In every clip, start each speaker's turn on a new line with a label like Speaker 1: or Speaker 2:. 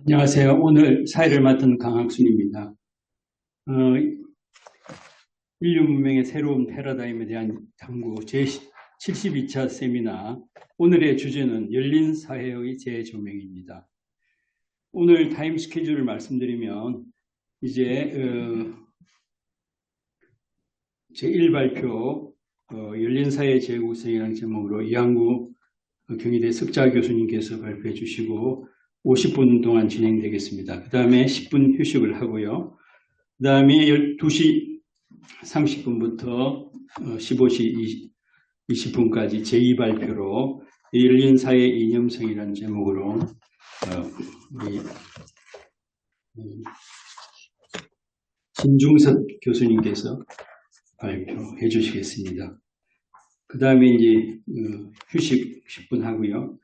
Speaker 1: 안녕하세요. 오늘 사회를 맡은 강학순입니다. 인류 문명의 새로운 패러다임에 대한 탐구 제72차 세미나. 오늘의 주제는 열린 사회의 재조명입니다. 오늘 타임 스케줄을 말씀드리면 이제 제1발표 열린 사회 재구성이라는 제목으로 이항구 경희대 석좌 교수님께서 발표해 주시고 50분 동안 진행되겠습니다. 그 다음에 10분 휴식을 하고요. 그 다음에 12시 30분부터 15시 20분까지 제2발표로 열린 사회 이념성이라는 제목으로 우리 신중섭 교수님께서 발표해 주시겠습니다. 그 다음에 이제 휴식 10분 하고요.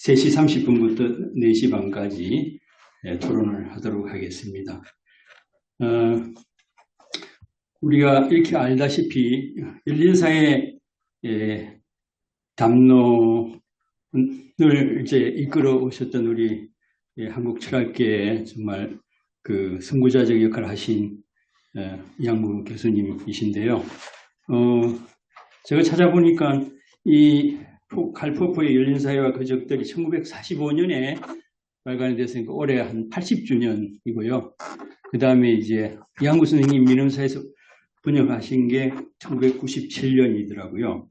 Speaker 1: 3시 30분부터 4시 반까지 토론을 하도록 하겠습니다. 우리가 이렇게 알다시피 열린사회 담론을 이제 이끌어 오셨던 우리 한국 철학계의 정말 그 선구자적 역할을 하신 이항구 교수님이신데요. 제가 찾아보니까 이 칼포프의 열린사회와 그 적들이 1945년에 발간이 됐으니까 올해 한 80주년이고요. 그 다음에 이제 이항구 선생님 민음사에서 번역하신 게 1997년이더라고요.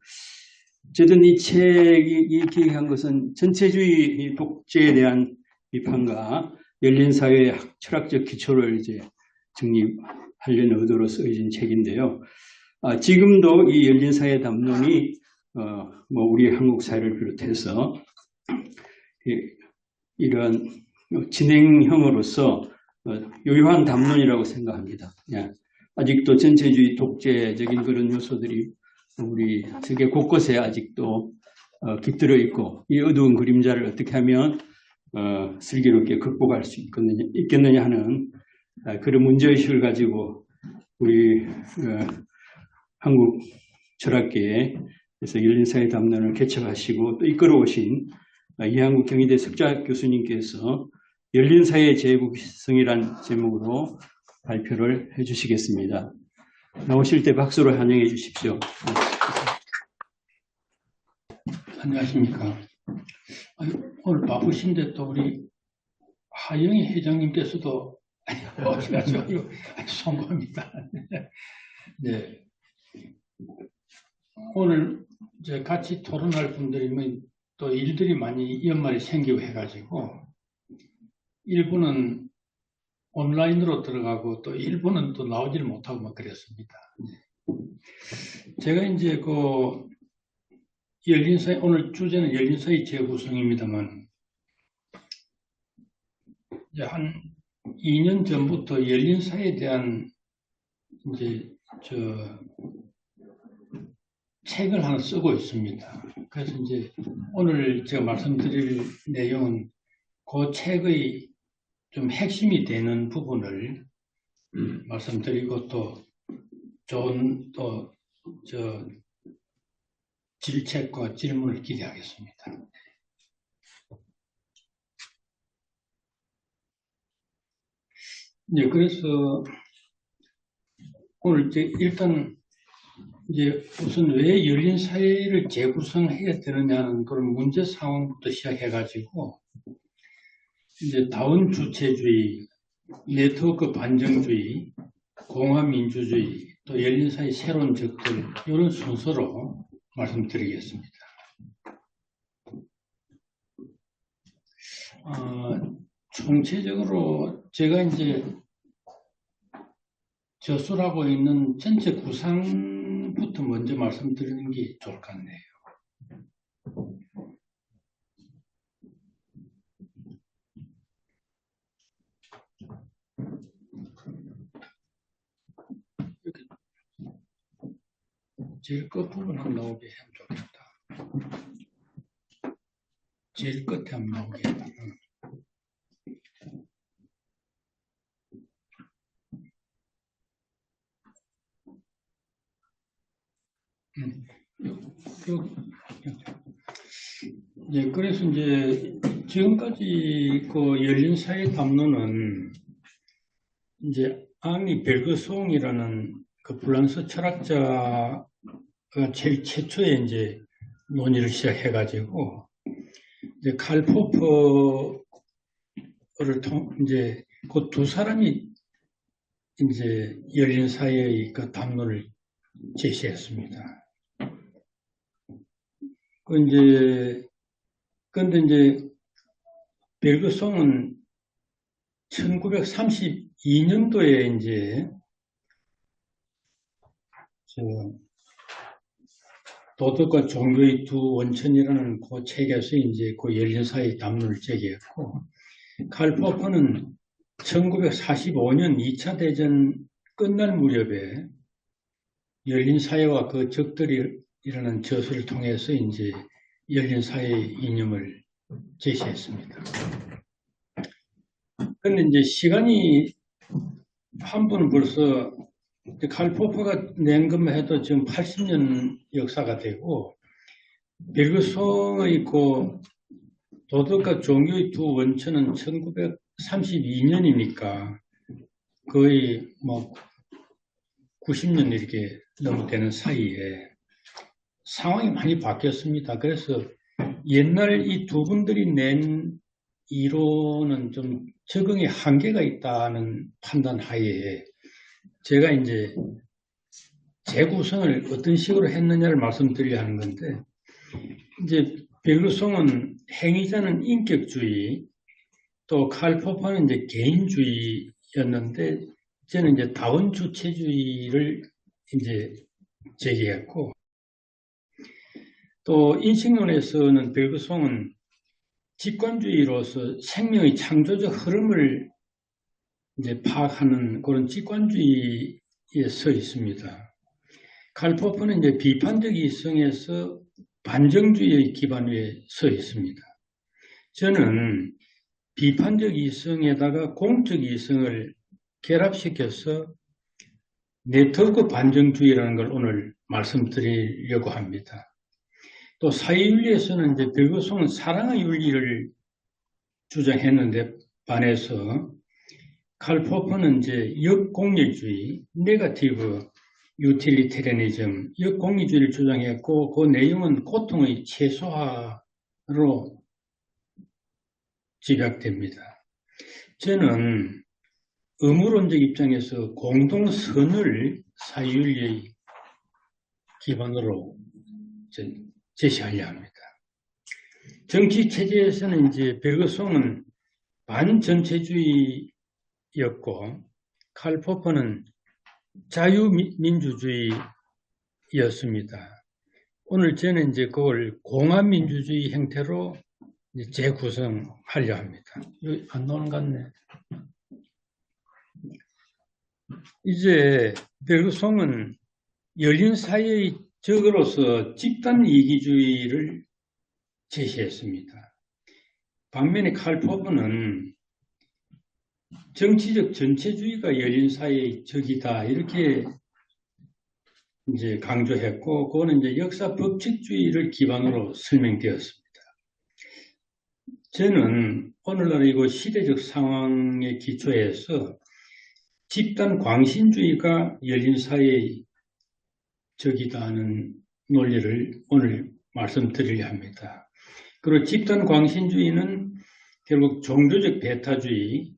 Speaker 1: 어쨌든 이 책이 기획한 것은 전체주의 독재에 대한 비판과 열린사회의 철학적 기초를 이제 정립하려는 의도로 쓰여진 책인데요. 지금도 이 열린사회 담론이 우리 한국 사회를 비롯해서 이런 진행형으로서 유효한 담론이라고 생각합니다. 아직도 전체주의 독재적인 그런 요소들이 우리 세계 곳곳에 아직도 깃들어 있고 이 어두운 그림자를 어떻게 하면 슬기롭게 극복할 수 있겠느냐 하는 그런 문제의식을 가지고 우리 한국 철학계에 그래서 열린사회 담론을 개척하시고 또 이끌어오신 이항구 경희대 석좌 교수님께서 열린사회 재구성이란 제목으로 발표를 해주시겠습니다. 나오실 때 박수로 환영해 주십시오.
Speaker 2: 안녕하십니까. 오늘 바쁘신데 또 우리 하영희 회장님께서도 오셔가지고 송구합니다. 네. 오늘 이제 같이 토론할 분들이면 또 일들이 많이 연말에 생기고 해가지고 일부는 온라인으로 들어가고 또 일부는 또 나오질 못하고 막 그랬습니다. 제가 이제 그 열린사회, 오늘 주제는 열린사회 재구성입니다만 이제 한 2년 전부터 열린사회에 대한 이제 책을 하나 쓰고 있습니다. 그래서 이제 오늘 제가 말씀드릴 내용은 그 책의 좀 핵심이 되는 부분을 말씀드리고 또 좋은 질책과 질문을 기대하겠습니다. 네, 그래서 오늘 이제 일단 이제 우선 왜 열린 사회를 재구성해야 되느냐는 그런 문제 상황부터 시작해가지고 이제 다원 주체주의, 네트워크 반정주의, 공화민주주의, 또 열린 사회 새로운 적들 이런 순서로 말씀드리겠습니다. 총체적으로 제가 이제 저술하고 있는 전체 구상부터 먼저 말씀드리는 게 좋을 것 같네요. 이렇게 제일 끝부분 한번 나오게 하면 좋겠다. 제일 끝에 한번 나오게 해봐. 그래서 이제 지금까지 그 열린 사회 담론은 이제 앙리 벨그송이라는 그 프랑스 철학자가 제일 최초에 이제 논의를 시작해가지고 이제 칼 포퍼를 이제 그 두 사람이 이제 열린 사회의 그 담론을 제시했습니다. 그런데 이제 벨그송은 1932년도에 이제 도덕과 종교의 두 원천이라는 그 책에서 이제 그 열린 사회의 담론을 제기했고, 칼 포퍼는 1945년 2차 대전 끝날 무렵에 열린 사회와 그 적들이라는 저서를 통해서 이제 열린 사회의 이념을 제시했습니다. 그런데 이제 시간이 한 분은 벌써 칼 포퍼가 낸 것만 해도 지금 80년 역사가 되고, 벨그송의 그 도덕과 종교의 두 원천은 1932년이니까 거의 뭐 90년 이렇게 너무 되는 사이에 상황이 많이 바뀌었습니다. 그래서 옛날 이 두 분들이 낸 이론은 좀 적응에 한계가 있다는 판단 하에 제가 이제 재구성을 어떤 식으로 했느냐를 말씀드리려 하는 건데, 이제 벨그송은 행위자는 인격주의, 또 칼 포퍼는 이제 개인주의였는데, 저는 이제 다원 주체주의를 이제 제기했고, 또 인식론에서는 벨그송은 직관주의로서 생명의 창조적 흐름을 이제 파악하는 그런 직관주의에 서 있습니다. 칼 포퍼는 이제 비판적 이성에서 반정주의의 기반 위에 서 있습니다. 저는 비판적 이성에다가 공적 이성을 결합시켜서 네트워크 반정주의라는 걸 오늘 말씀드리려고 합니다. 또 사회윤리에서는 이제 벨그송은 사랑의 윤리를 주장했는데 반해서 칼 포퍼는 이제 역공리주의, 네거티브 유틸리테리니즘, 역공리주의를 주장했고, 그 내용은 고통의 최소화로 집약됩니다. 저는 의무론적 입장에서 공동선을 사회윤리의 기반으로 제시하려 합니다. 정치체제에서는 이제 벨그송은 반전체주의였고, 칼 포퍼는 자유민주주의였습니다. 오늘 저는 이제 그걸 공화민주주의 형태로 재구성하려 합니다. 여기 안 나오는 것 같네. 이제 벨그송은 열린 사회의 적으로서 집단 이기주의를 제시했습니다. 반면에 칼 포퍼는 정치적 전체주의가 열린 사회의 적이다 이렇게 이제 강조했고, 그거는 이제 역사 법칙주의를 기반으로 설명되었습니다. 저는 오늘날 이거 시대적 상황에 기초해서 집단 광신주의가 열린 사회의 적이다는 논리를 오늘 말씀드리려 합니다. 그리고 집단 광신주의는 결국 종교적 배타주의,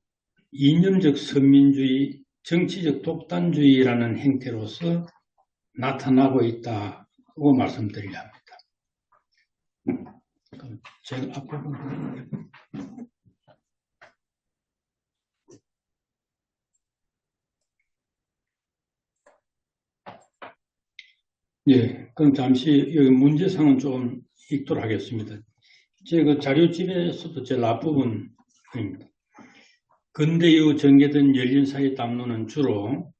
Speaker 2: 이념적 선민주의, 정치적 독단주의라는 형태로서 나타나고 있다고 말씀드리려 합니다. 그럼 제가 앞부분 예, 그럼 잠시 여기 문제상은 좀 읽도록 하겠습니다. 제가 자료집에서도 제일 앞부분입니다. 근대 이후 전개된 열린사회 담론은 주로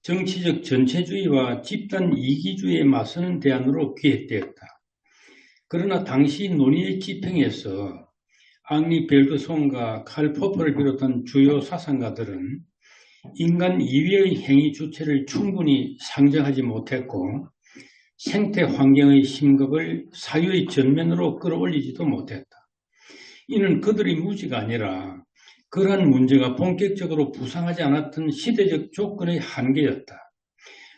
Speaker 2: 정치적 전체주의와 집단 이기주의에 맞서는 대안으로 기획되었다. 그러나 당시 논의의 지평에서 앙리 벨그송과 칼 포퍼를 비롯한 주요 사상가들은 인간 이외의 행위 주체를 충분히 상정하지 못했고, 생태 환경의 심급을 사유의 전면으로 끌어올리지도 못했다. 이는 그들의 무지가 아니라 그러한 문제가 본격적으로 부상하지 않았던 시대적 조건의 한계였다.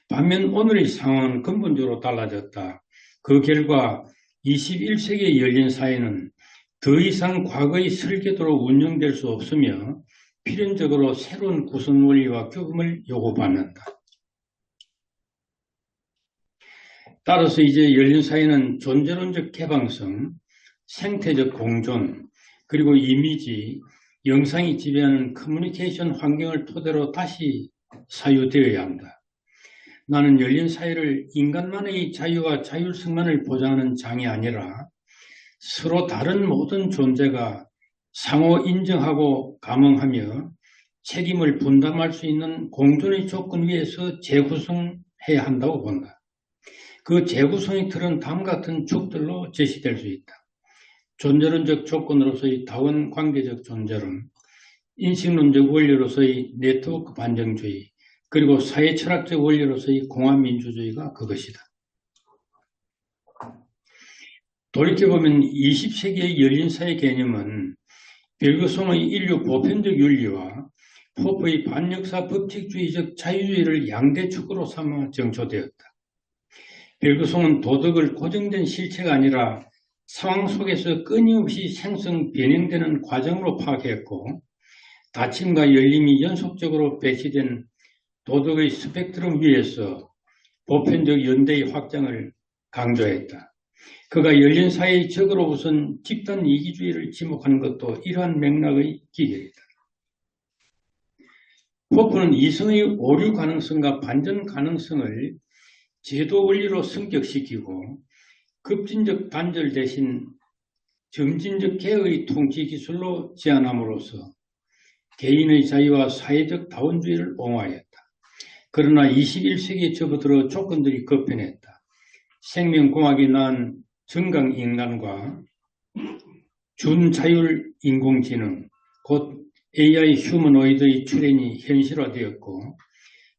Speaker 2: 반면 오늘의 상황은 근본적으로 달라졌다. 그 결과 21세기의 열린 사회는 더 이상 과거의 설계도로 운영될 수 없으며 필연적으로 새로운 구성 원리와 규범을 요구받는다. 따라서 이제 열린 사회는 존재론적 개방성, 생태적 공존, 그리고 이미지, 영상이 지배하는 커뮤니케이션 환경을 토대로 다시 사유되어야 한다. 나는 열린 사회를 인간만의 자유와 자율성만을 보장하는 장이 아니라 서로 다른 모든 존재가 상호 인정하고 감응하며 책임을 분담할 수 있는 공존의 조건 위에서 재구성해야 한다고 본다. 그 재구성의 틀은 다음 같은 축들로 제시될 수 있다. 존재론적 조건으로서의 다원 관계적 존재론, 인식론적 원리로서의 네트워크 반정주의, 그리고 사회철학적 원리로서의 공화민주주의가 그것이다. 돌이켜보면 20세기의 열린사회 개념은 벨그송의 인류 보편적 윤리와 포프의 반역사 법칙주의적 자유주의를 양대축으로 삼아 정초되었다. 벨그송은 도덕을 고정된 실체가 아니라 상황 속에서 끊임없이 생성, 변형되는 과정으로 파악했고 닫힘과 열림이 연속적으로 배치된 도덕의 스펙트럼 위에서 보편적 연대의 확장을 강조했다. 그가 열린 사회의 적으로 우선 집단 이기주의를 지목하는 것도 이러한 맥락의 기결이다. 포프는 이성의 오류 가능성과 반전 가능성을 제도 원리로 성격시키고 급진적 단절 대신 점진적 개의 통치 기술로 제한함으로써 개인의 자유와 사회적 다원주의를 옹호하였다. 그러나 21세기에 접어들어 조건들이 급변했다. 생명공학이 낳은 정강인간과 준자율 인공지능, 곧 AI 휴머노이드의 출현이 현실화되었고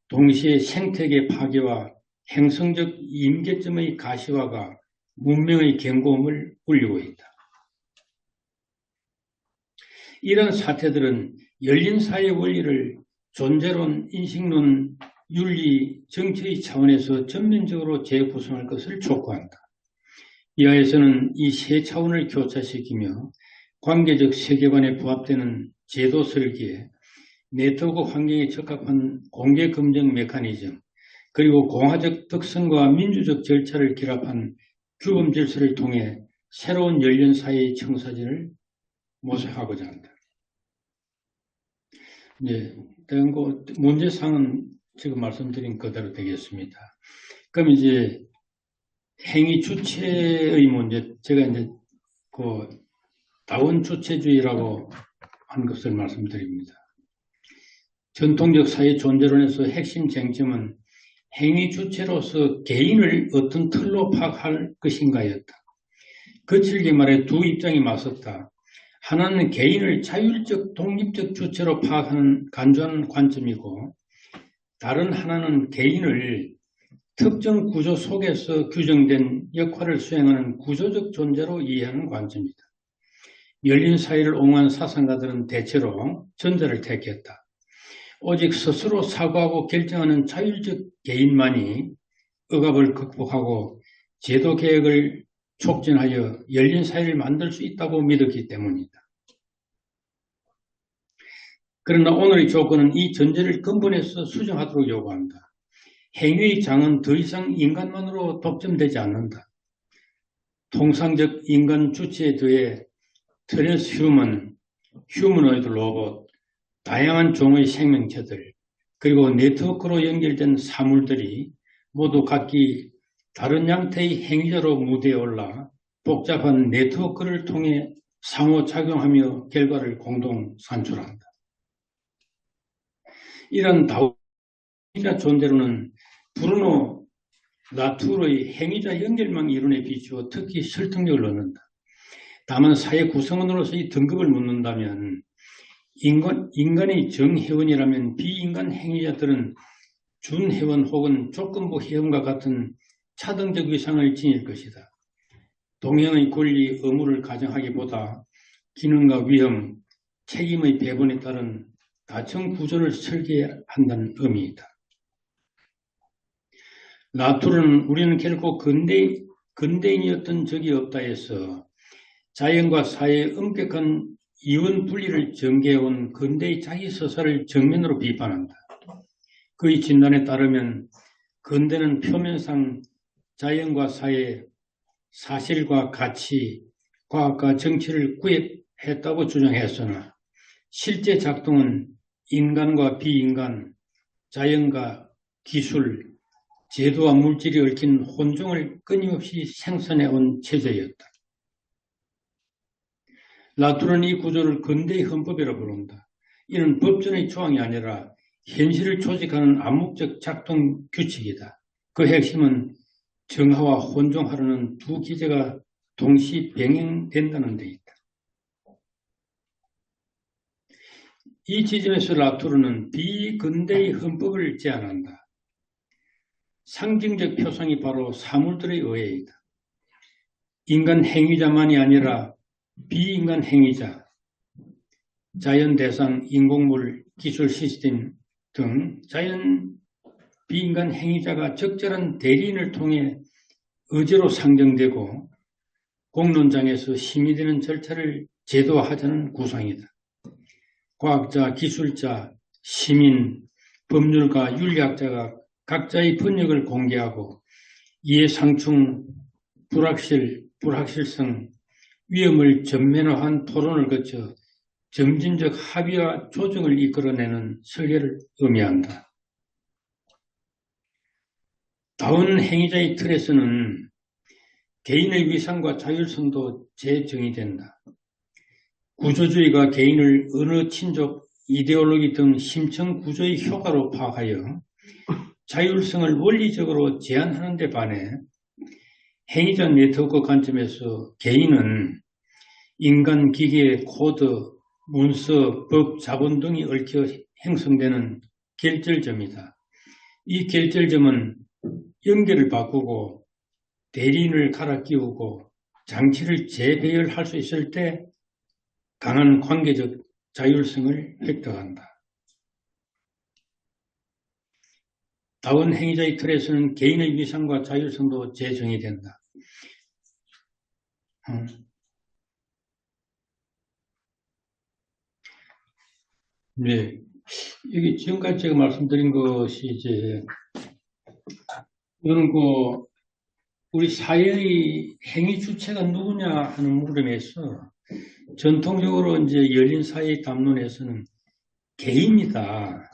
Speaker 2: 동시에 생태계 파괴와 행성적 임계점의 가시화가 문명의 경고음을 울리고 있다. 이런 사태들은 열린 사회 원리를 존재론, 인식론, 윤리, 정치의 차원에서 전면적으로 재구성할 것을 촉구한다. 이하에서는 이 세 차원을 교차시키며 관계적 세계관에 부합되는 제도 설계, 네트워크 환경에 적합한 공개 검증 메커니즘, 그리고 공화적 특성과 민주적 절차를 결합한 규범 질서를 통해 새로운 열린 사회의 청사진을 모색하고자 한다. 네, 문제상은 지금 말씀드린 그대로 되겠습니다. 그럼 이제 행위 주체의 문제, 제가 이제 그 다원 주체주의라고 한 것을 말씀드립니다. 전통적 사회 존재론에서 핵심 쟁점은 행위 주체로서 개인을 어떤 틀로 파악할 것인가였다. 거칠게 말해 두 입장이 맞섰다. 하나는 개인을 자율적 독립적 주체로 파악하는 간주하는 관점이고 다른 하나는 개인을 특정 구조 속에서 규정된 역할을 수행하는 구조적 존재로 이해하는 관점이다. 열린 사회를 옹호한 사상가들은 대체로 전자를 택했다. 오직 스스로 사고하고 결정하는 자율적 개인만이 억압을 극복하고 제도 개혁을 촉진하여 열린 사회를 만들 수 있다고 믿었기 때문이다. 그러나 오늘의 조건은 이 전제를 근본에서 수정하도록 요구한다. 행위의 장은 더 이상 인간만으로 독점되지 않는다. 통상적 인간 주체에 더해 트랜스휴먼, 휴머노이드 로봇, 다양한 종의 생명체들, 그리고 네트워크로 연결된 사물들이 모두 각기 다른 형태의 행위자로 무대에 올라 복잡한 네트워크를 통해 상호작용하며 결과를 공동 산출한다. 이런 다원주의 존재로는 브루노 라투르의 행위자 연결망 이론에 비추어 특히 설득력을 얻는다. 다만 사회 구성원으로서의 등급을 묻는다면 인간의 정회원이라면 비인간 행위자들은 준회원 혹은 조건부 회원과 같은 차등적 위상을 지닐 것이다. 동형의 권리, 의무를 가정하기보다 기능과 위험, 책임의 배분에 따른 다층 구조를 설계한다는 의미이다. 라툴은 우리는 결코 근대인이었던 적이 없다 해서 자연과 사회의 엄격한 이원 분리를 전개해온 근대의 자기서사를 정면으로 비판한다. 그의 진단에 따르면 근대는 표면상 자연과 사회, 사실과 가치, 과학과 정치를 구획했다고 주장했으나 실제 작동은 인간과 비인간, 자연과 기술, 제도와 물질이 얽힌 혼종을 끊임없이 생산해온 체제였다. 라툴은 이 구조를 근대의 헌법이라 부른다. 이는 법전의 조항이 아니라 현실을 조직하는 암묵적 작동 규칙이다. 그 핵심은 정화와 혼종하려는 두 기제가 동시 병행된다는 데 있다. 이 지점에서 라투르는 비근대의 헌법을 제안한다. 상징적 표상이 바로 사물들의 의회이다. 인간 행위자만이 아니라 비인간 행위자, 자연 대상, 인공물, 기술 시스템 등 자연 비인간 행위자가 적절한 대리인을 통해 의제로 상정되고 공론장에서 심의되는 절차를 제도화하자는 구상이다. 과학자, 기술자, 시민, 법률가, 윤리학자가 각자의 번역을 공개하고 이해상충, 불확실성, 위험을 전면화한 토론을 거쳐 점진적 합의와 조정을 이끌어내는 설계를 의미한다. 다운 행위자의 틀에서는 개인의 위상과 자율성도 재정의된다. 구조주의가 개인을 언어, 친족, 이데올로기 등 심층 구조의 효과로 파악하여 자율성을 원리적으로 제한하는 데 반해 행위자 네트워크 관점에서 개인은 인간, 기계, 코드, 문서, 법, 자본 등이 얽혀 형성되는 결절점이다. 이 결절점은 연결을 바꾸고 대리인을 갈아 끼우고 장치를 재배열할 수 있을 때 강한 관계적 자율성을 획득한다. 다운 행위자의 틀에서는 개인의 위상과 자율성도 재정의된다. 네, 여기 지금까지 제가 말씀드린 것이 이제 이거는 우리 사회의 행위 주체가 누구냐 하는 물음에서 전통적으로 이제 열린 사회의 담론에서는 개인이다,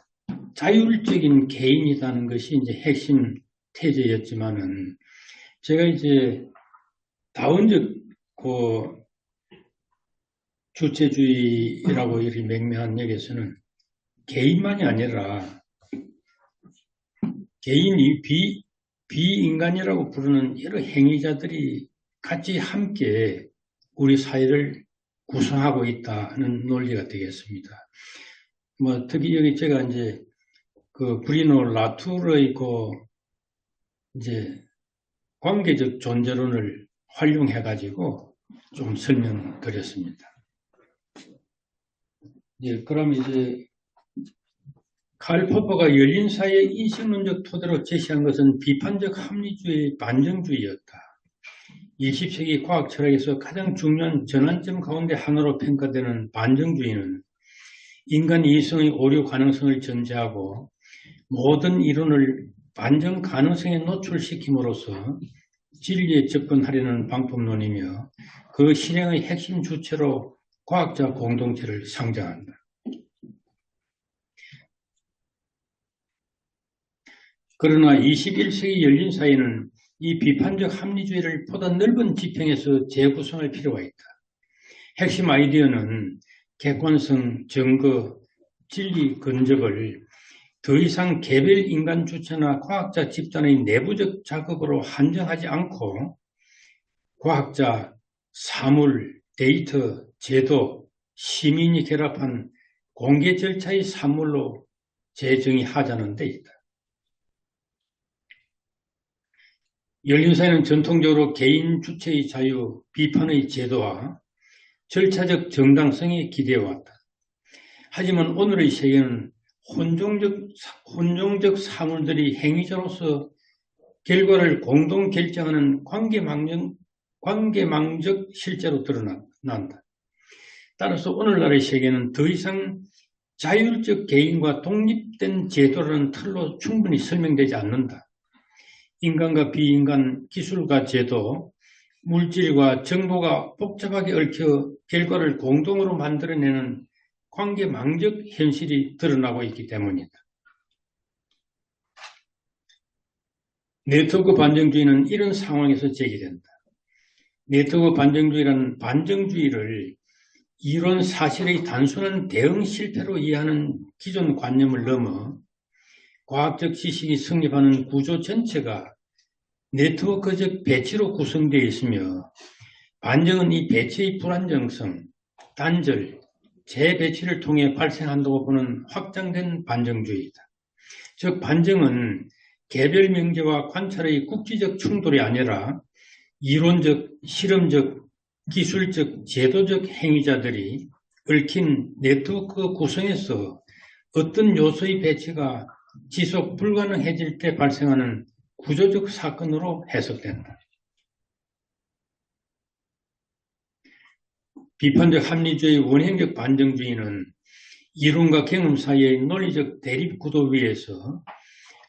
Speaker 2: 자율적인 개인이라는 것이 이제 핵심 태제였지만은 제가 이제 다원적 주체주의라고 이렇게 맹매한 역에서는 개인만이 아니라 개인이 비인간이라고 부르는 여러 행위자들이 같이 함께 우리 사회를 구성하고 있다는 논리가 되겠습니다. 특히 여기 제가 이제 브리노 라투르의 이제 관계적 존재론을 활용해가지고 좀 설명드렸습니다. 그럼 이제 칼 포퍼가 열린 사회의 인식론적 토대로 제시한 것은 비판적 합리주의의 반정주의였다. 20세기 과학 철학에서 가장 중요한 전환점 가운데 하나로 평가되는 반정주의는 인간 이성의 오류 가능성을 전제하고 모든 이론을 반정 가능성에 노출시킴으로써 진리에 접근하려는 방법론이며 그 실행의 핵심 주체로 과학자 공동체를 상정한다. 그러나 21세기 열린 사회는 이 비판적 합리주의를 보다 넓은 지평에서 재구성할 필요가 있다. 핵심 아이디어는 객관성, 증거, 진리, 근접을 더 이상 개별 인간 주체나 과학자 집단의 내부적 작업으로 한정하지 않고 과학자, 사물, 데이터, 제도, 시민이 결합한 공개 절차의 산물로 재정의하자는 데 있다. 열린 사회는 전통적으로 개인 주체의 자유, 비판의 제도와 절차적 정당성이 기대해왔다. 하지만 오늘의 세계는 혼종적 사물들이 행위자로서 결과를 공동 결정하는 관계망적 실제로 드러난다. 따라서 오늘날의 세계는 더 이상 자율적 개인과 독립된 제도라는 틀로 충분히 설명되지 않는다. 인간과 비인간, 기술과 제도, 물질과 정보가 복잡하게 얽혀 결과를 공동으로 만들어내는 관계망적 현실이 드러나고 있기 때문이다. 네트워크 반정주의는 이런 상황에서 제기된다. 네트워크 반정주의라는 반정주의를 이론 사실의 단순한 대응 실패로 이해하는 기존 관념을 넘어 과학적 지식이 성립하는 구조 전체가 네트워크적 배치로 구성되어 있으며 반정은 이 배치의 불안정성, 단절, 재배치를 통해 발생한다고 보는 확장된 반정주의이다. 즉 반정은 개별 명제와 관찰의 국지적 충돌이 아니라 이론적, 실험적, 기술적, 제도적 행위자들이 얽힌 네트워크 구성에서 어떤 요소의 배치가 지속 불가능해질 때 발생하는 구조적 사건으로 해석된다. 비판적 합리주의 원행적 반정주의는 이론과 경험 사이의 논리적 대립 구도 위에서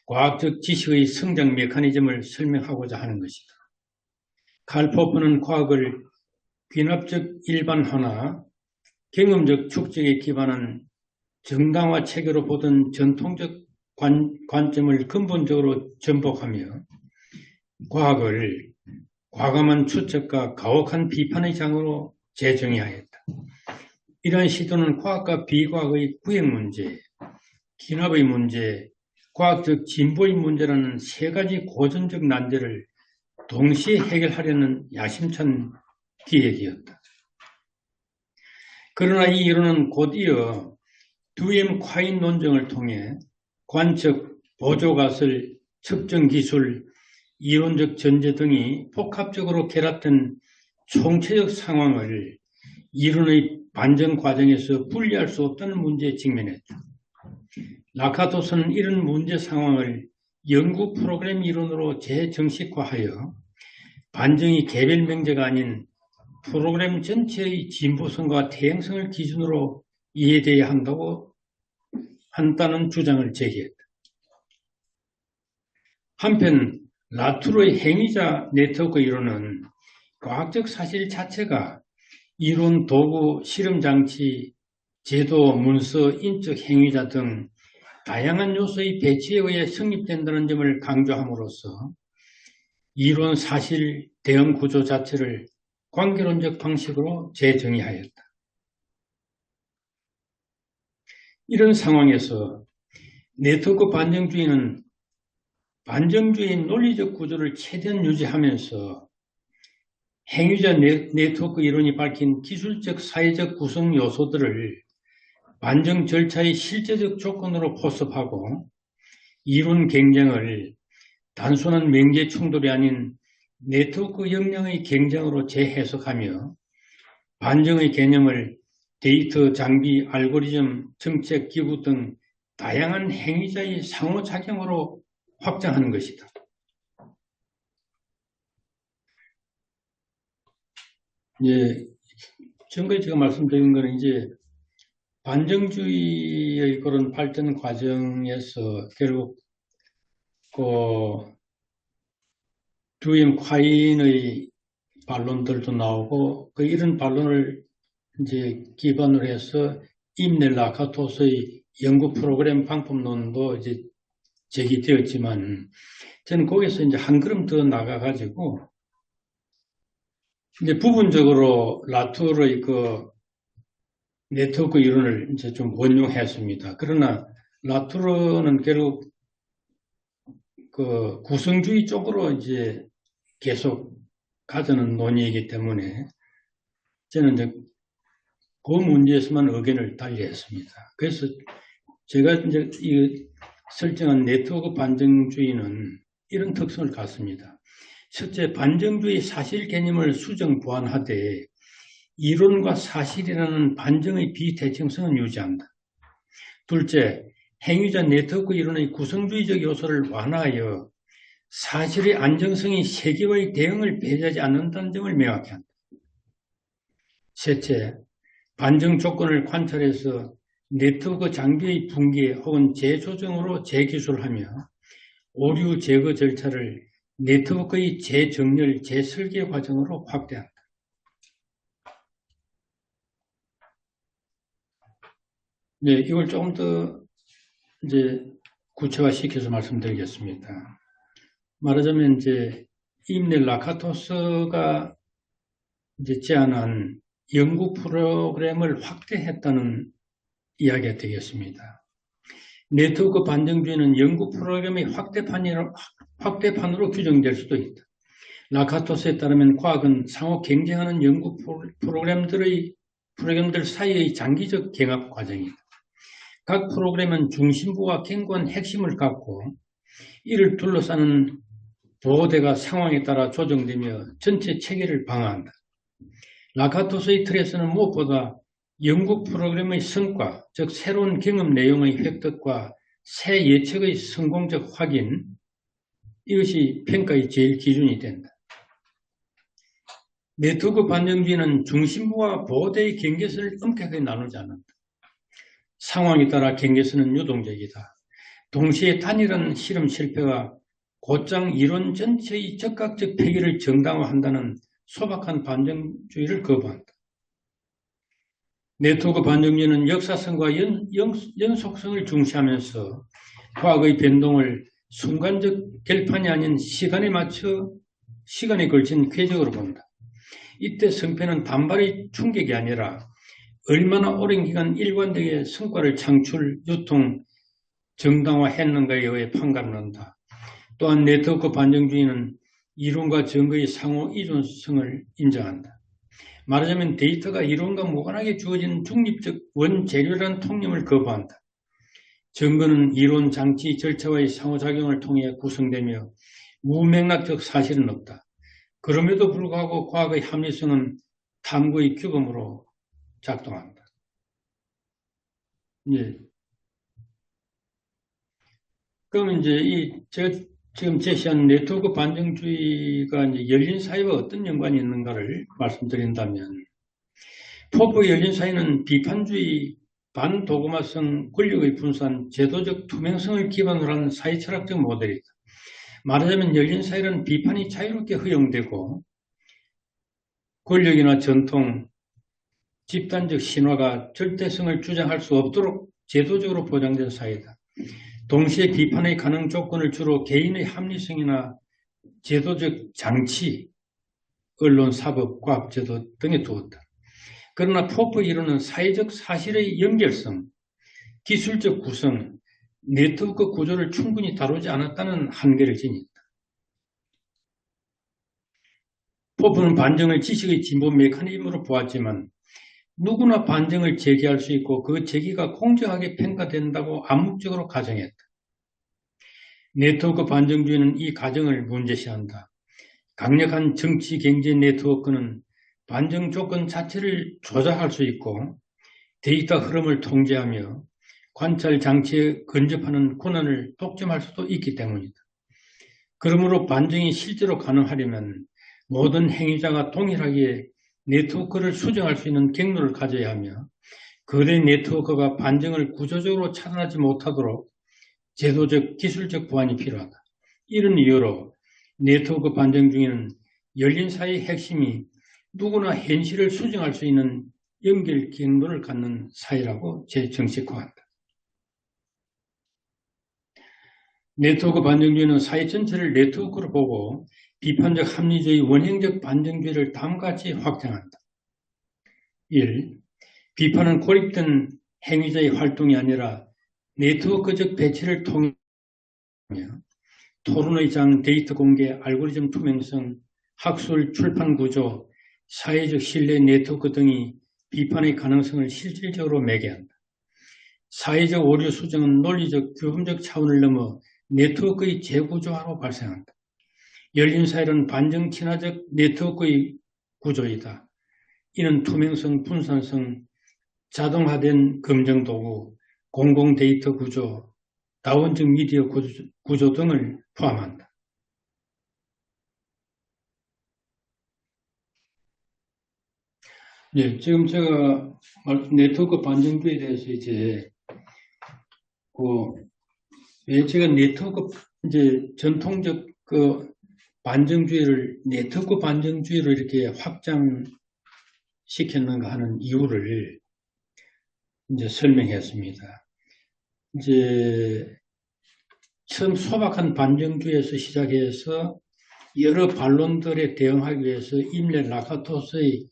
Speaker 2: 과학적 지식의 성장 메커니즘을 설명하고자 하는 것이다. 칼 포퍼는 과학을 귀납적 일반화나 경험적 축적에 기반한 정당화 체계로 보던 전통적 관점을 근본적으로 전복하며 과학을 과감한 추측과 가혹한 비판의 장으로 재정의하였다. 이러한 시도는 과학과 비과학의 구획 문제, 기납의 문제, 과학적 진보의 문제라는 세 가지 고전적 난제를 동시에 해결하려는 야심찬 기획이었다. 그러나 이 이론은 곧이어 두엠 콰인 논증을 통해 관측, 보조가설, 측정 기술, 이론적 전제 등이 복합적으로 결합된 총체적 상황을 이론의 반정 과정에서 분리할 수 없다는 문제에 직면했다. 라카토스는 이런 문제 상황을 연구 프로그램 이론으로 재정식화하여 반정이 개별 명제가 아닌 프로그램 전체의 진보성과 태행성을 기준으로 이해되어야 한다는 주장을 제기했다. 한편 라투르의 행위자 네트워크 이론은 과학적 사실 자체가 이론, 도구, 실험장치, 제도, 문서, 인적 행위자 등 다양한 요소의 배치에 의해 성립된다는 점을 강조함으로써 이론, 사실, 대응 구조 자체를 관계론적 방식으로 재정의하였다. 이런 상황에서 네트워크 반정주의는 반정주의 논리적 구조를 최대한 유지하면서 행위자 네트워크 이론이 밝힌 기술적, 사회적 구성 요소들을 반정 절차의 실제적 조건으로 포섭하고 이론 경쟁을 단순한 명제 충돌이 아닌 네트워크 역량의 경쟁으로 재해석하며 반정의 개념을 데이터, 장비, 알고리즘, 정책, 기구 등 다양한 행위자의 상호작용으로 확장하는 것이다. 지금까지 제가 말씀드린 것은 이제 반정주의의 그런 발전 과정에서 결국 두엠 콰인의 반론들도 나오고 이런 반론을 이제 기반으로 해서 임넬 라카토스의 연구 프로그램 방법론도 이제 제기되었지만 저는 거기서 이제 한 걸음 더 나가가지고 이제 부분적으로 라투르의 그 네트워크 이론을 이제 좀 원용했습니다. 그러나 라투르는 결국 그 구성주의 쪽으로 이제 계속 가자는 논의이기 때문에 저는 이제 그 문제에서만 의견을 달리했습니다. 그래서 제가 이제 이 설정한 네트워크 반정주의는 이런 특성을 갖습니다. 첫째, 반정주의 사실 개념을 수정 보완하되 이론과 사실이라는 반정의 비대칭성은 유지한다. 둘째, 행위자 네트워크 이론의 구성주의적 요소를 완화하여 사실의 안정성이 세계와의 대응을 배제하지 않는다는 점을 명확히 한다. 셋째, 반정 조건을 관찰해서 네트워크 장비의 붕괴 혹은 재조정으로 재기술하며 오류 제거 절차를 네트워크의 재정렬, 재설계 과정으로 확대한다. 네, 이걸 조금 더 이제 구체화시켜서 말씀드리겠습니다. 말하자면 이제 임넬 라카토스가 이제 제안한 연구 프로그램을 확대했다는 이야기가 되겠습니다. 네트워크 반정주의는 연구 프로그램의 확대판으로 규정될 수도 있다. 라카토스에 따르면 과학은 상호 경쟁하는 연구 프로그램들 사이의 장기적 경합 과정이다. 각 프로그램은 중심부와 견고한 핵심을 갖고 이를 둘러싸는 보호대가 상황에 따라 조정되며 전체 체계를 방어한다. 라카토스의 틀에서는 무엇보다 연구 프로그램의 성과, 즉 새로운 경험 내용의 획득과 새 예측의 성공적 확인, 이것이 평가의 제일 기준이 된다. 네트워크 반정주의는 중심부와 보호대의 경계선을 엄격하게 나누지 않는다. 상황에 따라 경계선은 유동적이다. 동시에 단일한 실험 실패가 곧장 이론 전체의 적극적 폐기를 정당화한다는 소박한 반정주의를 거부한다. 네트워크 반정주의는 역사성과 연속성을 중시하면서 과학의 변동을 순간적 결판이 아닌 시간에 걸친 궤적으로 본다. 이때 성패는 단발의 충격이 아니라 얼마나 오랜 기간 일관되게 성과를 창출, 유통, 정당화했는가에 의해 판가름한다. 또한 네트워크 반정주의는 이론과 증거의 상호 이존성을 인정한다. 말하자면 데이터가 이론과 무관하게 주어진 중립적 원재료라는 통념을 거부한다. 증거는 이론, 장치, 절차와의 상호작용을 통해 구성되며 무맥락적 사실은 없다. 그럼에도 불구하고 과학의 합리성은 탐구의 규범으로 작동한다. 예. 그럼 이제 제가 지금 제시한 네트워크 반정주의가 이제 열린 사회와 어떤 연관이 있는가를 말씀드린다면, 포프의 열린 사회는 비판주의, 반도그마성 권력의 분산, 제도적 투명성을 기반으로 하는 사회 철학적 모델이다. 말하자면 열린 사회는 비판이 자유롭게 허용되고 권력이나 전통, 집단적 신화가 절대성을 주장할 수 없도록 제도적으로 보장된 사회다. 동시에 비판의 가능 조건을 주로 개인의 합리성이나 제도적 장치, 언론, 사법, 과학제도 등에 두었다. 그러나 포프 이론은 사회적 사실의 연결성, 기술적 구성, 네트워크 구조를 충분히 다루지 않았다는 한계를 지닌다. 포프는 반정을 지식의 진보 메커니즘으로 보았지만 누구나 반정을 제기할 수 있고 그 제기가 공정하게 평가된다고 암묵적으로 가정했다. 네트워크 반정주의는 이 가정을 문제시한다. 강력한 정치 경제 네트워크는 반정 조건 자체를 조작할 수 있고 데이터 흐름을 통제하며 관찰 장치에 근접하는 권한을 독점할 수도 있기 때문이다. 그러므로 반정이 실제로 가능하려면 모든 행위자가 동일하게 네트워크를 수정할 수 있는 경로를 가져야 하며 거대 네트워크가 반정을 구조적으로 차단하지 못하도록 제도적, 기술적 보완이 필요하다. 이런 이유로 네트워크 반정 중에는 열린 사회의 핵심이 누구나 현실을 수정할 수 있는 연결 경로를 갖는 사회라고 재정식화한다. 네트워크 반정주의는 사회 전체를 네트워크로 보고 비판적 합리주의, 원형적 반정주의를 다음과 같이 확장한다. 1. 비판은 고립된 행위자의 활동이 아니라 네트워크적 배치를 통해 토론의 장, 데이터 공개, 알고리즘 투명성, 학술, 출판 구조, 사회적 신뢰 네트워크 등이 비판의 가능성을 실질적으로 매개한다. 사회적 오류 수정은 논리적, 규범적 차원을 넘어 네트워크의 재구조화로 발생한다. 열린 사회는 반정 친화적 네트워크의 구조이다. 이는 투명성, 분산성, 자동화된 검증도구, 공공 데이터 구조, 다원적 미디어 구조 등을 포함한다. 네, 지금 제가 네트워크 반정주의에 대해서 이제 제가 네트워크 이제 전통적 그 반정주의를 네트워크 반정주의로 이렇게 확장시켰는가 하는 이유를 이제 설명했습니다. 이제 처음 소박한 반정주의에서 시작해서 여러 반론들에 대응하기 위해서 임레 라카토스의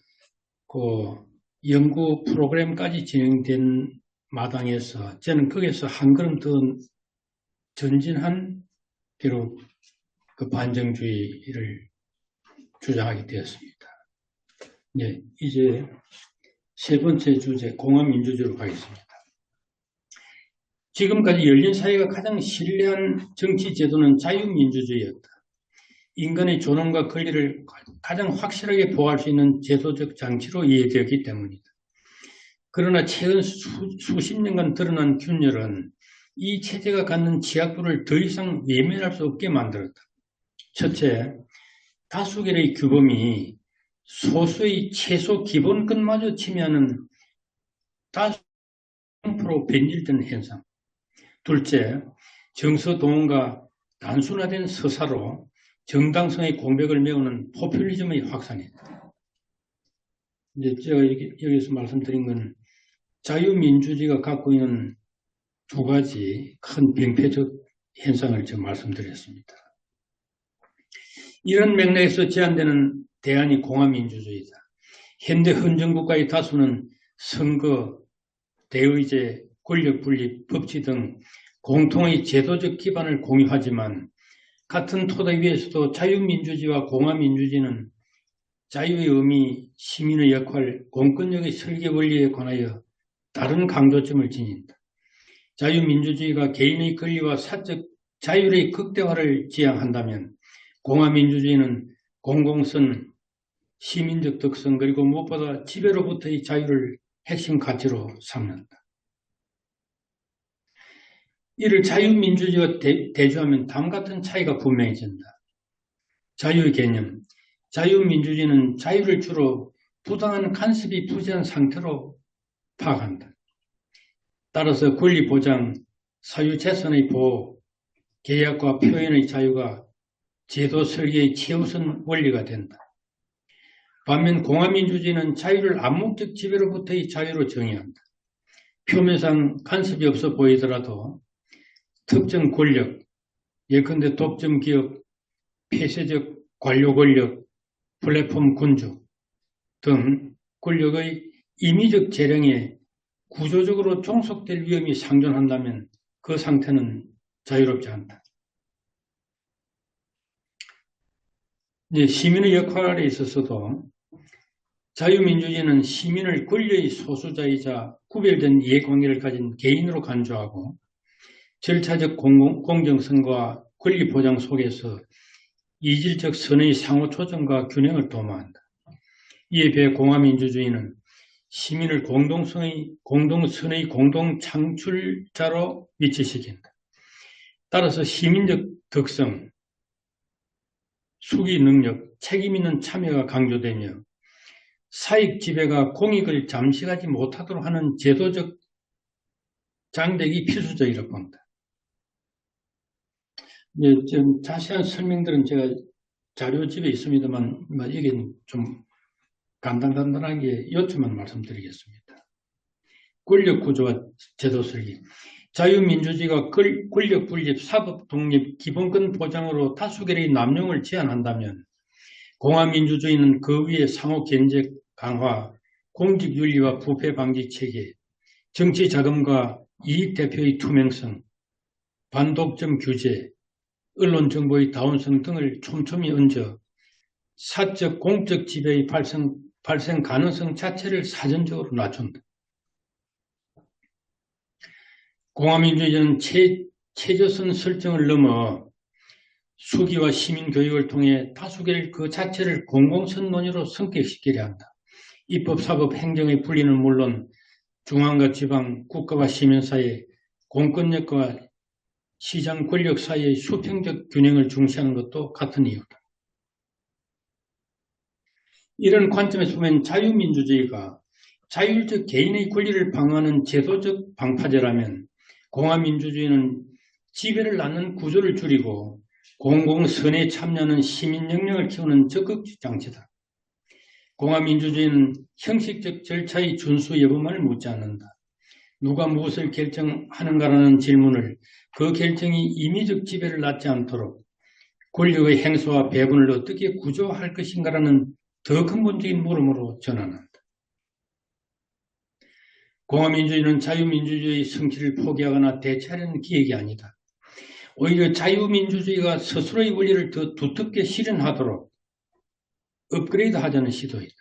Speaker 2: 그 연구 프로그램까지 진행된 마당에서 저는 거기서 한 걸음 더 전진한 비록 그 반정주의를 주장하게 되었습니다. 네, 이제 세 번째 주제 공화민주주의로 가겠습니다. 지금까지 열린 사회가 가장 신뢰한 정치 제도는 자유민주주의였다. 인간의 존엄과 권리를 가장 확실하게 보호할 수 있는 제도적 장치로 이해되었기 때문이다. 그러나 최근 수십 년간 드러난 균열은 이 체제가 갖는 지약부를 더 이상 외면할 수 없게 만들었다. 첫째, 다수결의 규범이 소수의 최소 기본권마저 침해하는 다수로 변질된 현상. 둘째, 정서 동원과 단순화된 서사로 정당성의 공백을 메우는 포퓰리즘의 확산이다. 이제 제가 여기서 말씀드린 건 자유민주주의가 갖고 있는 두 가지 큰 병폐적 현상을 지금 말씀드렸습니다. 이런 맥락에서 제안되는 대안이 공화민주주의다. 현대 헌정국가의 다수는 선거, 대의제, 권력분립, 법치 등 공통의 제도적 기반을 공유하지만 같은 토대 위에서도 자유민주주의와 공화민주주의는 자유의 의미, 시민의 역할, 공권력의 설계 원리에 관하여 다른 강조점을 지닌다. 자유민주주의가 개인의 권리와 사적 자율의 극대화를 지향한다면 공화민주주의는 공공성, 시민적 덕성 그리고 무엇보다 지배로부터의 자유를 핵심 가치로 삼는다. 이를 자유민주주의와 대조하면 다음 같은 차이가 분명해진다. 자유의 개념. 자유민주주의는 자유를 주로 부당한 간섭이 부재한 상태로 파악한다. 따라서 권리 보장, 사유재산의 보호, 계약과 표현의 자유가 제도 설계의 최우선 원리가 된다. 반면 공화민주주의는 자유를 암묵적 지배로부터의 자유로 정의한다. 표면상 간섭이 없어 보이더라도 특정 권력, 예컨대 독점 기업, 폐쇄적 관료 권력, 플랫폼 군주 등 권력의 임의적 재량에 구조적으로 종속될 위험이 상존한다면 그 상태는 자유롭지 않다. 이제 시민의 역할에 있어서도 자유민주주의는 시민을 권리의 소수자이자 구별된 이해관계를 가진 개인으로 간주하고 절차적 공정성과 권리 보장 속에서 이질적 선의 상호 조정과 균형을 도모한다. 이에 비해 공화민주주의는 시민을 공동선의 공동창출자로 위치시킨다. 따라서 시민적 덕성, 수기 능력, 책임 있는 참여가 강조되며 사익 지배가 공익을 잠식하지 못하도록 하는 제도적 장벽이 필수적이라고 봅니다. 좀 자세한 설명들은 제가 자료집에 있습니다만 여기는 좀 간단하게 요점만 말씀드리겠습니다. 권력 구조와 제도 설계. 자유민주주의가 권력 분립, 사법 독립, 기본권 보장으로 다수결의 남용을 제한한다면 공화민주주의는 그 위에 상호 견제 강화, 공직 윤리와 부패 방지 체계, 정치 자금과 이익 대표의 투명성, 반독점 규제, 언론 정보의 다원성 등을 촘촘히 얹어 사적 공적 지배의 발생 가능성 자체를 사전적으로 낮춘다. 공화민주주의는 최저선 설정을 넘어 수기와 시민교육을 통해 다수결 그 자체를 공공선 논의로 성격시키려 한다. 입법, 사법, 행정의 분리는 물론 중앙과 지방, 국가와 시민 사이의 공권력과 시장 권력 사이의 수평적 균형을 중시하는 것도 같은 이유다. 이런 관점에서 보면 자유민주주의가 자율적 개인의 권리를 방어하는 제도적 방파제라면 공화민주주의는 지배를 낳는 구조를 줄이고 공공선에 참여하는 시민 역량을 키우는 적극 장치다. 공화민주주의는 형식적 절차의 준수 여부만을 묻지 않는다. 누가 무엇을 결정하는가라는 질문을 그 결정이 임의적 지배를 낳지 않도록 권력의 행사와 배분을 어떻게 구조화할 것인가라는 더 근본적인 물음으로 전환한다. 공화민주주의는 자유민주주의의 성취를 포기하거나 대체하려는 기획이 아니다. 오히려 자유민주주의가 스스로의 원리를 더 두텁게 실현하도록 업그레이드하자는 시도이다.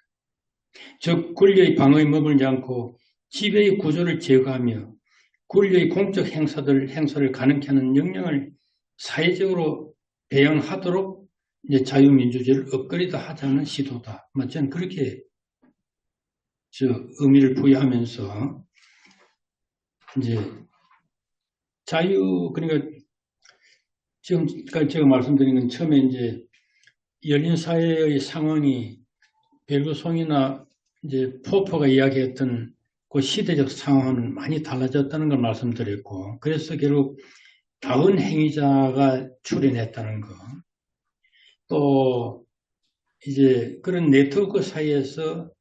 Speaker 2: 즉 권리의 방어에 머물지 않고 지배의 구조를 제거하며 권리의 공적 행사를 가능케 하는 역량을 사회적으로 배양하도록 이제 자유민주주의를 업그레이드하자는 시도다. 저는 그렇게 의미를 부여하면서 이제 그러니까 지금까지 제가 말씀드린 건 처음에 이제 열린 사회의 상황이 벨그송이나 이제 포퍼가 이야기했던 그 시대적 상황은 많이 달라졌다는 걸 말씀드렸고, 그래서 결국 다운 행위자가 출현했다는 거, 또 이제 그런 네트워크 사이에서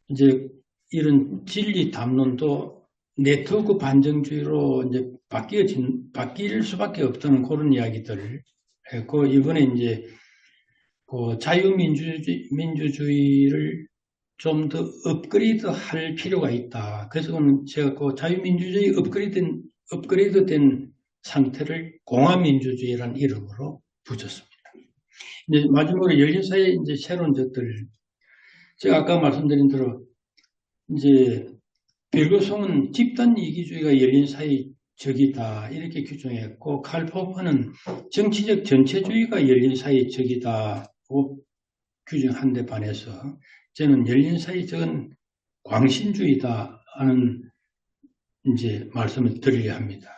Speaker 2: 이제 이런 진리 담론도 네트워크 반정주의로 이제 바뀔 수밖에 없다는 그런 이야기들을 했고, 이번에 이제 그 자유민주주의를 좀 더 업그레이드 할 필요가 있다. 그래서 제가 그 자유민주주의 업그레이드된 상태를 공화민주주의라는 이름으로 붙였습니다. 이제 마지막으로 열린사회 이제 새로운 것들, 제가 아까 말씀드린 대로 이제 벨그송은 집단 이기주의가 열린사회의 적이다 이렇게 규정했고, 칼 포퍼는 정치적 전체주의가 열린사회의 적이다고 규정한 데 반해서 저는 열린사회의 적은 광신주의다 하는 이제 말씀을 드리려 합니다.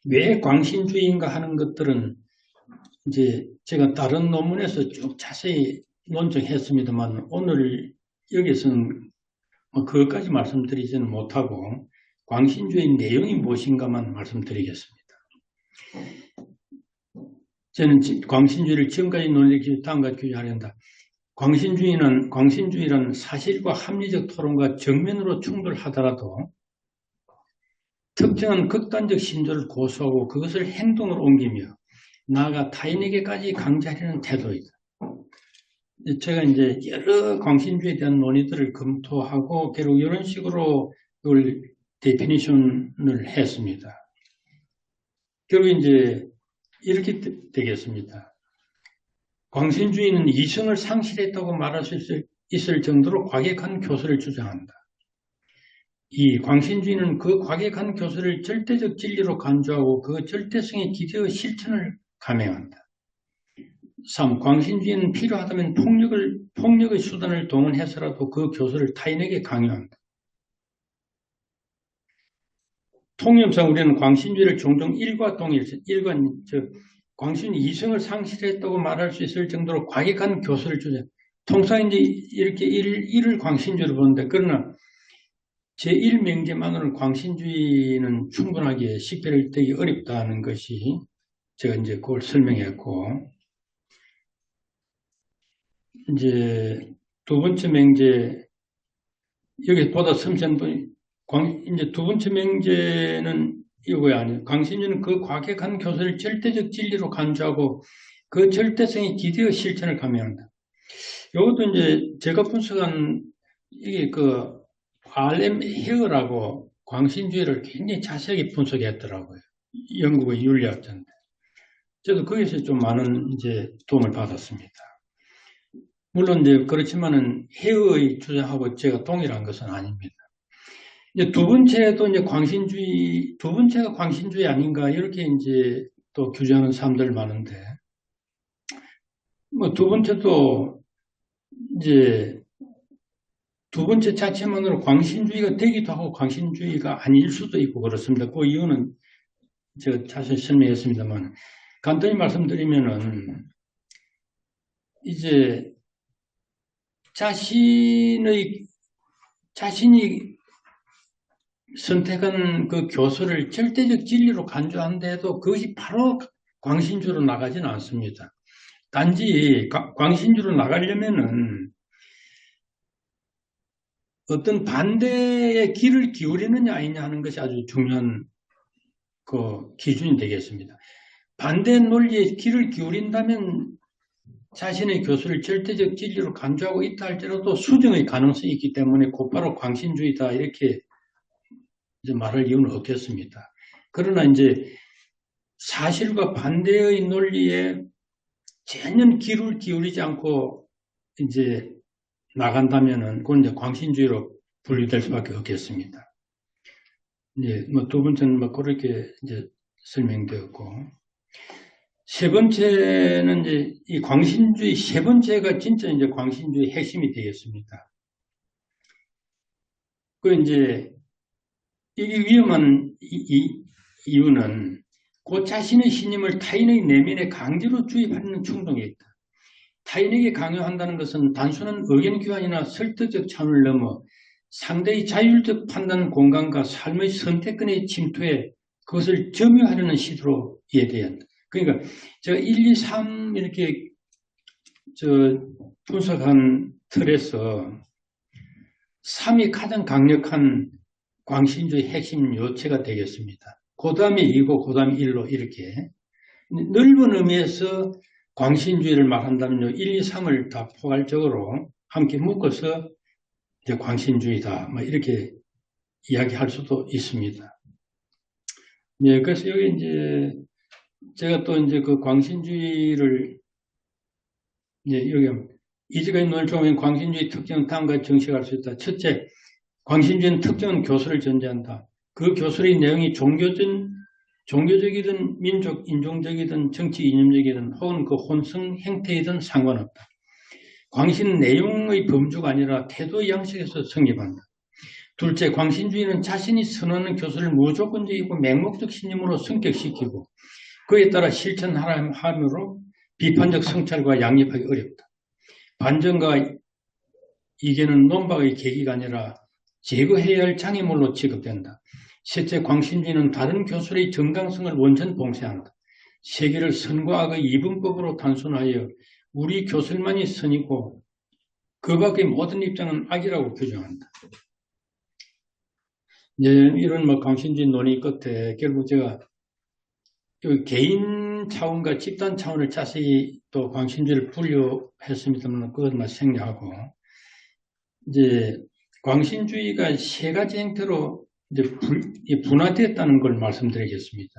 Speaker 2: 왜 광신주의인가 하는 것들은 이제 제가 다른 논문에서 쭉 자세히 논증했습니다만 오늘 여기서는 그것까지 말씀드리지는 못하고 광신주의 내용이 무엇인가만 말씀드리겠습니다. 저는 광신주의를 지금까지 논리를 다음과 규정하려다. 광신주의란 사실과 합리적 토론과 정면으로 충돌하더라도 특정한 극단적 신조를 고수하고 그것을 행동으로 옮기며 나아가 타인에게까지 강제하려는 태도이다. 제가 이제 여러 광신주의에 대한 논의들을 검토하고 결국 이런 식으로 이걸 데피니션을 했습니다. 결국 이제 이렇게 되겠습니다. 광신주의는 이성을 상실했다고 말할 수 있을 정도로 과격한 교서를 주장한다. 이 광신주의는 그 과격한 교서를 절대적 진리로 간주하고 그 절대성에 기대어 실천을 감행한다. 3. 광신주의는 필요하다면 폭력의 수단을 동원해서라도 그 교서를 타인에게 강요한다. 통념상 우리는 광신주의를 종종 광신이 이성을 상실했다고 말할 수 있을 정도로 과격한 교서를 주장. 통상 이제 이렇게 이를 광신주의로 보는데, 그러나 제1명제만으로는 광신주의는 충분하게 식별되기 어렵다는 것이 제가 이제 그걸 설명했고, 이제 두 번째 명제, 여기보다 섬세한 분, 이제 두 번째 명제는 이거야 아니에요. 광신주의는 그 과격한 교서를 절대적 진리로 간주하고 그 절대성에 기대어 실천을 감행한다. 이것도 이제 제가 분석한 이게 그 R.M. 헤어라고 광신주의를 굉장히 자세하게 분석했더라고요. 영국의 윤리학자인데. 저도 거기서 좀 많은 이제 도움을 받았습니다. 물론 이제 그렇지만은 헤어의 주장하고 제가 동일한 것은 아닙니다. 이제 두 번째도 이제 두 번째가 광신주의 아닌가 이렇게 이제 또 규정하는 사람들 많은데, 두 번째도 이제 두 번째 자체만으로 광신주의가 되기도 하고 광신주의가 아닐 수도 있고 그렇습니다. 그 이유는 제가 자세히 설명했습니다만 간단히 말씀드리면은 이제 자신이 선택한 그 교수를 절대적 진리로 간주한데도 그것이 바로 광신주로 나가지는 않습니다. 단지 광신주로 나가려면은 어떤 반대의 귀를 기울이느냐 아니냐 하는 것이 아주 중요한 그 기준이 되겠습니다. 반대 논리에 귀를 기울인다면 자신의 교수를 절대적 진리로 간주하고 있다 할지라도 수정의 가능성이 있기 때문에 곧바로 광신주의다 이렇게 이제 말할 이유는 없겠습니다. 그러나 이제 사실과 반대의 논리에 전혀 귀를 기울이지 않고 이제 나간다면은 그건 이제 광신주의로 분류될 수밖에 없겠습니다. 이제 뭐 두 번째는 뭐 그렇게 이제 설명되었고, 세 번째는 이제 이 광신주의 세 번째가 진짜 이제 광신주의 핵심이 되겠습니다. 그 이제 이게 위험한 이유는 그 자신의 신임을 타인의 내면에 강제로 주입하는 충동이 있다. 타인에게 강요한다는 것은 단순한 의견 교환이나 설득적 차원을 넘어 상대의 자율적 판단 공간과 삶의 선택권의 침투에 그것을 점유하려는 시도로 이해돼야 한다. 그러니까 제가 1, 2, 3 이렇게 분석한 틀에서 3이 가장 강력한 광신주의 핵심 요체가 되겠습니다. 그 다음에 2고 그 다음에 1로 이렇게 넓은 의미에서 광신주의를 말한다면요, 1, 2, 3을 다 포괄적으로 함께 묶어서 이제 광신주의다, 뭐 이렇게 이야기할 수도 있습니다. 네, 그래서 여기 이제 제가 또 이제 그 광신주의를 이제 여기 이제까지 논조인 광신주의 특징은 다음과 정식할 수 있다. 첫째, 광신주의는 특정한 교수를 전제한다. 그 교수의 내용이 종교적이든 민족, 인종적이든 정치 이념적이든 혹은 그 혼성 행태이든 상관없다. 광신은 내용의 범주가 아니라 태도의 양식에서 성립한다. 둘째, 광신주의는 자신이 선언하는 교수를 무조건적이고 맹목적 신임으로 성격시키고 그에 따라 실천하라 함으로 비판적 성찰과 양립하기 어렵다. 반전과 이견은 논박의 계기가 아니라 제거해야 할 장애물로 취급된다. 셋째, 광신주의는 다른 교술의 정당성을 원천 봉쇄한다. 세계를 선과 악의 이분법으로 단순하여 우리 교술만이 선이고 그 밖의 모든 입장은 악이라고 규정한다. 이런 뭐 광신주의 논의 끝에 결국 제가 개인 차원과 집단 차원을 자세히 또 광신주의를 분류했습니다만 그것만 생략하고 이제 광신주의가 세 가지 형태로 이제 분화됐다는 걸 말씀드리겠습니다.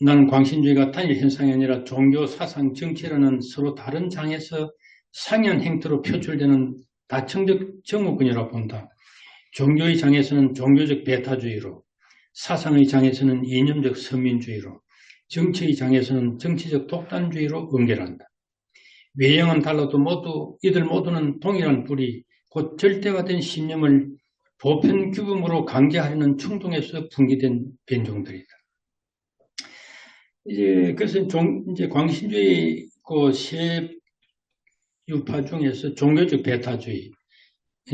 Speaker 2: 나는 광신주의가 단일 현상이 아니라 종교, 사상, 정치라는 서로 다른 장에서 상이한 행태로 표출되는 다층적 정오근이라고 본다. 종교의 장에서는 종교적 배타주의로, 사상의 장에서는 이념적 선민주의로, 정치의 장에서는 정치적 독단주의로 연결한다. 외형은 달라도 이들 모두는 동일한 뿌리, 곧 절대화된 신념을 보편 규범으로 강제하려는 충동에서 분기된 변종들이다. 그래서 이제 광신주의 그 세 유파 중에서 종교적 배타주의.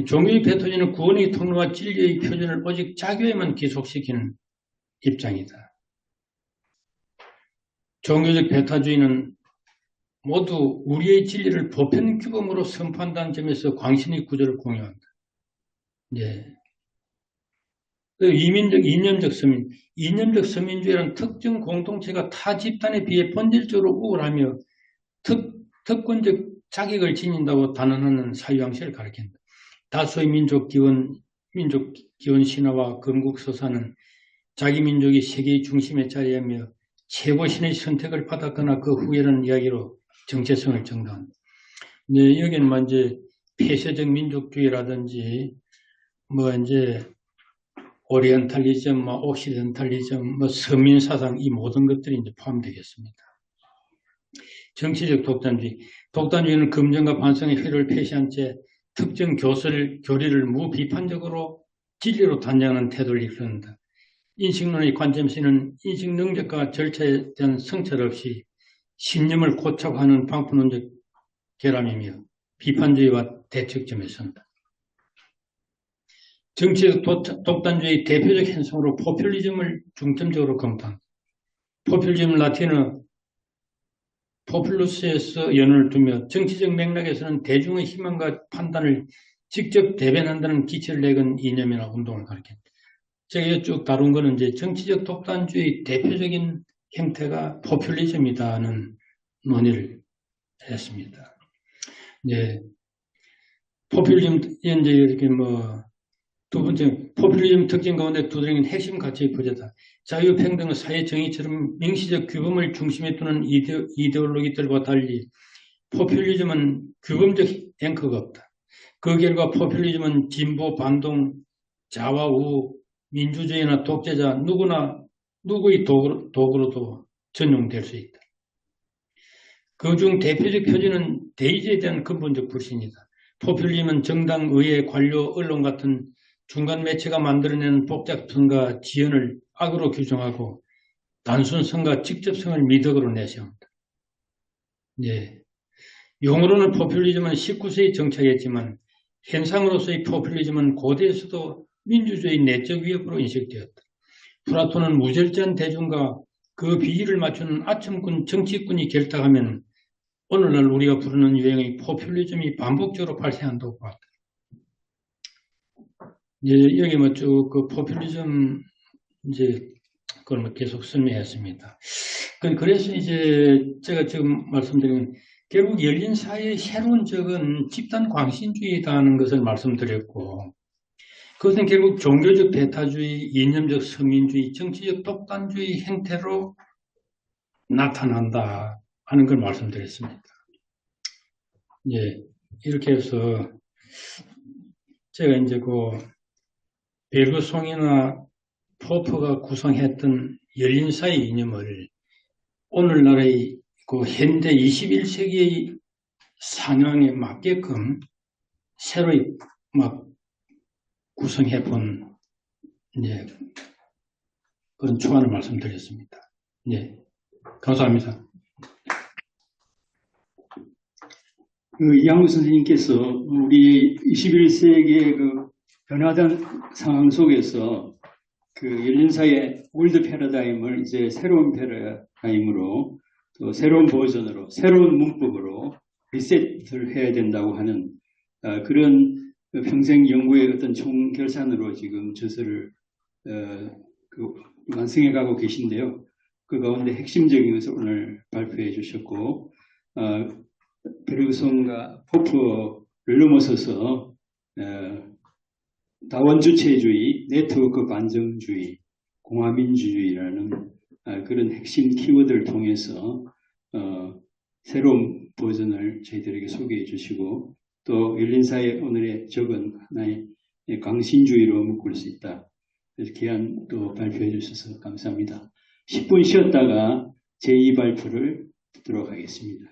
Speaker 2: 종교의 배타주의는 구원의 통로와 진리의 표준을 오직 자교에만 기속시키는 입장이다. 종교적 배타주의는 모두 우리의 진리를 보편 규범으로 선포한다는 점에서 광신의 구조를 공유한다. 이념적 서민. 이념적 서민주의란 특정 공동체가 타 집단에 비해 본질적으로 우월하며 특권적 자격을 지닌다고 단언하는 사유양식을 가리킨다. 다수의 민족 기원 신화와 건국서사는 자기 민족이 세계의 중심에 자리하며 최고신의 선택을 받았거나 그 후에라는 이야기로 정체성을 정당한다. 여기는 뭐 이제 폐쇄적 민족주의라든지 뭐 이제 오리엔탈리즘, 뭐 옥시덴탈리즘, 뭐 서민 사상 이 모든 것들이 이제 포함되겠습니다. 정치적 독단주의. 독단주의는 검증과 반성의 회로를 폐시한 채 특정 교리를 무비판적으로 진리로 단정하는 태도를 이끈다. 인식론의 관점에서는 인식 능력과 절차에 대한 성찰 없이 신념을 고착화하는 방법론적 결함이며 비판주의와 대척점에 선다. 정치적 독단주의 대표적 현상으로 포퓰리즘을 중점적으로 검토한다. 포퓰리즘 라틴어 포퓰루스에서 연을 두며 정치적 맥락에서는 대중의 희망과 판단을 직접 대변한다는 기체를 내건 이념이나 운동을 가리킨다. 제가 쭉 다룬 거는 이제 정치적 독단주의 대표적인 형태가 포퓰리즘이다는 논의를 했습니다. 네. 포퓰리즘, 이제 이렇게 두 번째, 포퓰리즘 특징 가운데 두드러진 핵심 가치의 부재다. 자유평등, 사회정의처럼 명시적 규범을 중심에 두는 이데올로기들과 달리 포퓰리즘은 규범적 앵커가 없다. 그 결과 포퓰리즘은 진보, 반동, 좌와 우, 민주주의나 독재자 누구의 도구로도 전용될 수 있다. 그중 대표적 표지는 대의제에 대한 근본적 불신이다. 포퓰리즘은 정당, 의회, 관료, 언론 같은 중간 매체가 만들어내는 복잡성과 지연을 악으로 규정하고 단순성과 직접성을 미덕으로 내세운다. 예. 용어로는 포퓰리즘은 19세기 정착했지만 현상으로서의 포퓰리즘은 고대에서도 민주주의 내적 위협으로 인식되었다. 플라톤은 무절제한 대중과 그 비율을 맞추는 아첨꾼 정치꾼이 결탁하면 오늘날 우리가 부르는 유행의 포퓰리즘이 반복적으로 발생한다고 봤다. 여기 쭉 그 포퓰리즘 이제 그걸 계속 설명했습니다. 그래서 이제 제가 지금 말씀드린 결국 열린 사회의 새로운 적은 집단 광신주의다는 것을 말씀드렸고, 그것은 결국 종교적 배타주의, 이념적 서민주의, 정치적 독단주의 형태로 나타난다 하는 걸 말씀드렸습니다. 예, 이렇게 해서 제가 이제 베르송이나 포프가 구성했던 열린 사회 이념을 오늘날의 현대 21세기의 상황에 맞게끔 새로이 구성해 본 그런 초안을 말씀드렸습니다. 예, 감사합니다.
Speaker 1: 이항우 선생님께서 우리 21세기의 변화된 상황 속에서 열린 사회 올드 패러다임을 이제 새로운 패러다임으로 또 새로운 버전으로 새로운 문법으로 리셋을 해야 된다고 하는 그런 평생 연구의 어떤 총결산으로 지금 저서를 완성해 가고 계신데요. 그 가운데 핵심적인 것을 오늘 발표해 주셨고 베르그송과 포프를 넘어서서 다원주체주의, 네트워크 반정주의, 공화민주주의라는 그런 핵심 키워드를 통해서 새로운 버전을 저희들에게 소개해 주시고 또 열린사회 오늘의 적은 하나의 광신주의로 묶을 수 있다. 그래서 귀한 또 발표해 주셔서 감사합니다. 10분 쉬었다가 제2 발표를 듣도록 하겠습니다.